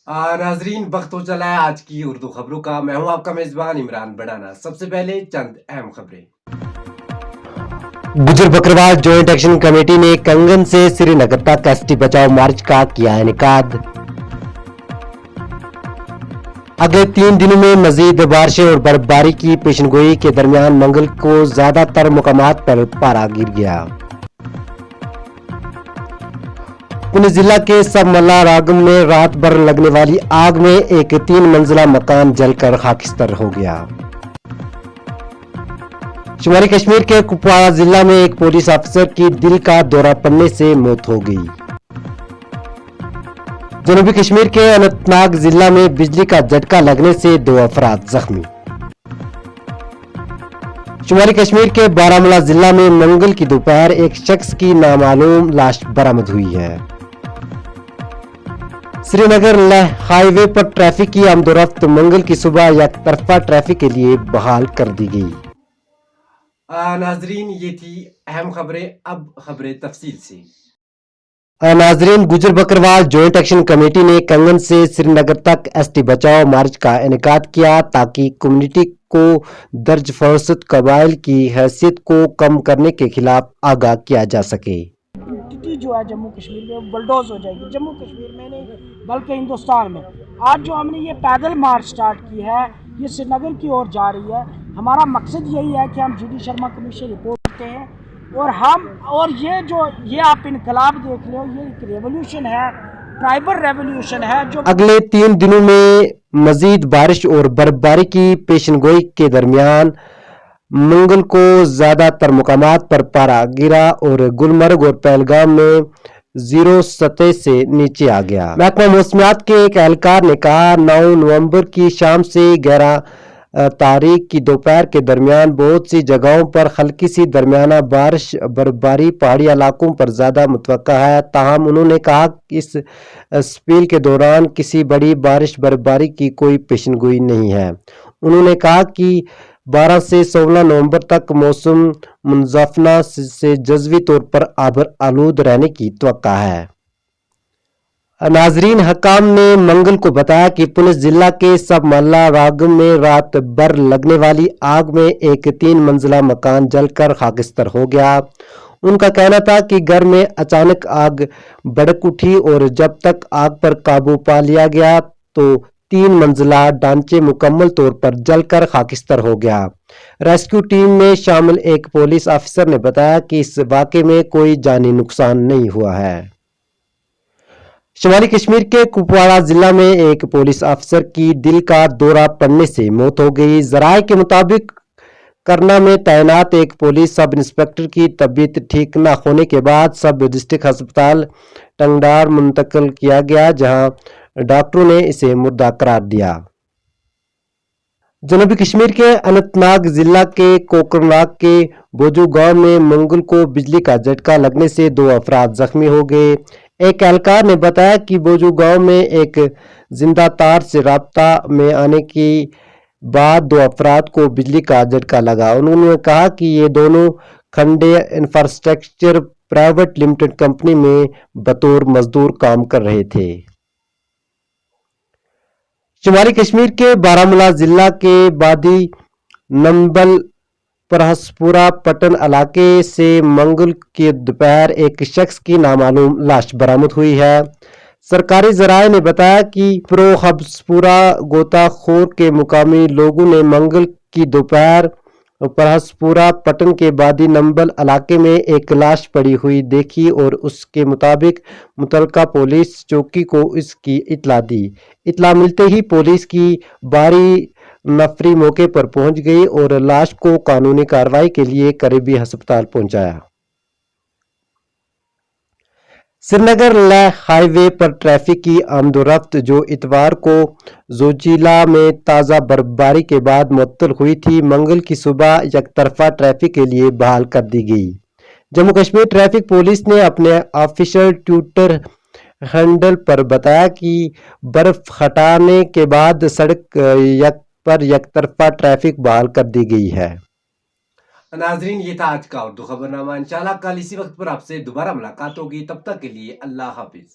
नाजरीन, वक्त हो चला है आज की उर्दू खबरों का। मैं हूं आपका मेजबान इमरान बढ़ाना। सबसे पहले चंद अहम खबरें। गुजर बकरवाल जॉइंट एक्शन कमेटी ने कंगन से श्रीनगर तक एसटी बचाओ मार्च का किया इनेकाद। अगले 3 दिनों में मजीद बारिशें और बर्फबारी की पेशनगोई के दरमियान मंगल को ज्यादातर मुकामात पर पारा गिर गया। पुणे जिला के सबमल्ला रागम में रात भर लगने वाली आग में एक 3 मंजिला मकान जलकर खाकिस्तर हो गया। शुमाली कश्मीर के कुपवाड़ा जिला में एक पुलिस अफसर की दिल का दौरा पड़ने से मौत हो गई। जनूबी कश्मीर के अनंतनाग जिला में बिजली का झटका लगने से 2 अफराद जख्मी। शुमाली कश्मीर के बारामूला जिला में मंगल की दोपहर एक शख्स की नामालूम लाश बरामद हुई है। श्रीनगर लेह हाईवे पर ट्रैफिक की आमदोरफ्त मंगल की सुबह एक तरफा ट्रैफिक के लिए बहाल कर दी गई। नाजरीन, ये थी अहम खबरें। अब खबरें तफसील से। नाजरीन, गुजर बकरवाल जॉइंट एक्शन कमेटी ने कंगन से श्रीनगर तक एसटी बचाओ मार्च का इनेकाद किया ताकि कम्युनिटी को दर्ज फरोख्त कबाइल की हैसियत को कम करने के खिलाफ आगाह किया जा सके। जो है जम्मू कश्मीर में बुलडोज हो जाएगी, जम्मू कश्मीर में नहीं बल्कि हिंदुस्तान में। आज जो हमने ये पैदल मार्च स्टार्ट की है, ये श्रीनगर की ओर जा रही है। हमारा मकसद यही है कि हम GD शर्मा कमीशन रिपोर्ट करते हैं और ये आप इनकलाब देख लो, ये एक रेवोल्यूशन है, ट्राइबल रेवोल्यूशन है। जो अगले 3 दिनों में मजीद बारिश और बर्फबारी की पेशनगोई के दरमियान मंगल को ज्यादातर मुकामात पर पारा गिरा और गुलमर्ग और पहलगाम में 0 सतह से नीचे आ गया। महकमा मौसमियात के एक एहलकार ने कहा 9 नवंबर की शाम से 11 तारीख की दोपहर के दरमियान बहुत सी जगहों पर हल्की सी दरमियाना बारिश बर्फबारी पहाड़ी इलाकों पर ज्यादा मुतवक्का है। ताहम उन्होंने कहा कि इस स्पेल के दौरान किसी बड़ी बारिश बर्फबारी की कोई पेशनगोई नहीं है। उन्होंने कहा कि 12 से 16 नवंबर तक मौसम मुंजफना से जज़वी तौर पर आबर आलूद रहने की तवक्का है। नाजरीन, हकाम ने मंगल को बताया कि पुलिस जिला के सबमल्ला रागम में रात भर लगने वाली आग में एक 3 मंजिला मकान जलकर खाकिस्तर हो गया। उनका कहना था कि घर में अचानक आग भड़क उठी और जब तक आग पर काबू पा लिया गया तो 3 मंजिला ढांचे मुकम्मल तौर पर जलकर खाकिस्तर हो गया। रेस्क्यू टीम में शामिल एक पुलिस अफसर ने बताया कि इस वाक़े में कोई जानी नुकसान नहीं हुआ है। शुमाली कश्मीर के कुपवाड़ा जिला में एक पुलिस अफसर की दिल का दौरा पड़ने से मौत हो गई। जराये के मुताबिक करना में तैनात एक पुलिस सब इंस्पेक्टर की तबीयत ठीक न होने के बाद सब डिस्ट्रिक्ट अस्पताल टंगडार मुंतकिल किया गया, जहां डॉक्टरों ने इसे मुर्दा करार दिया। जनूबी कश्मीर के अनंतनाग जिला के कोकरनाग के बोजू गांव में मंगल को बिजली का झटका लगने से 2 अफराद जख्मी हो गए। एक एहलकार ने बताया कि बोजू गांव में एक जिंदा तार से राब्ता में आने के बाद 2 अफराद को बिजली का झटका लगा। उन्होंने कहा कि ये दोनों खंडे इंफ्रास्ट्रक्चर प्राइवेट लिमिटेड कंपनी में बतौर मजदूर काम कर रहे थे। शुमाली कश्मीर के बारामूला जिला के बादी नंबल परहसपुरा पटन इलाके से मंगल के दोपहर एक शख्स की नामालूम लाश बरामद हुई है। सरकारी जराये ने बताया कि परहसपुरा गोताखोर के मुकामी लोगों ने मंगल की दोपहर परहसपुरा पटन के बादी नंबल इलाके में एक लाश पड़ी हुई देखी और उसके मुताबिक मुतलका पुलिस चौकी को इसकी इतला दी। इतला मिलते ही पुलिस की बारी नफरी मौके पर पहुंच गई और लाश को कानूनी कार्रवाई के लिए करीबी अस्पताल पहुंचाया। श्रीनगर लेह हाईवे पर ट्रैफिक की आमदोरफ्त जो इतवार को जोजिला में ताज़ा बर्फबारी के बाद मुअत्तल हुई थी, मंगल की सुबह यकतरफा ट्रैफिक के लिए बहाल कर दी गई। जम्मू कश्मीर ट्रैफिक पुलिस ने अपने ऑफिशियल ट्विटर हैंडल पर बताया कि बर्फ हटाने के बाद सड़क पर यकतरफा ट्रैफिक बहाल कर दी गई है। नाजरीन, ये था आज का उर्दू खबरनामा। इंशाल्लाह कल इसी वक्त पर आपसे दोबारा मुलाकात होगी। तब तक के लिए अल्लाह हाफिज।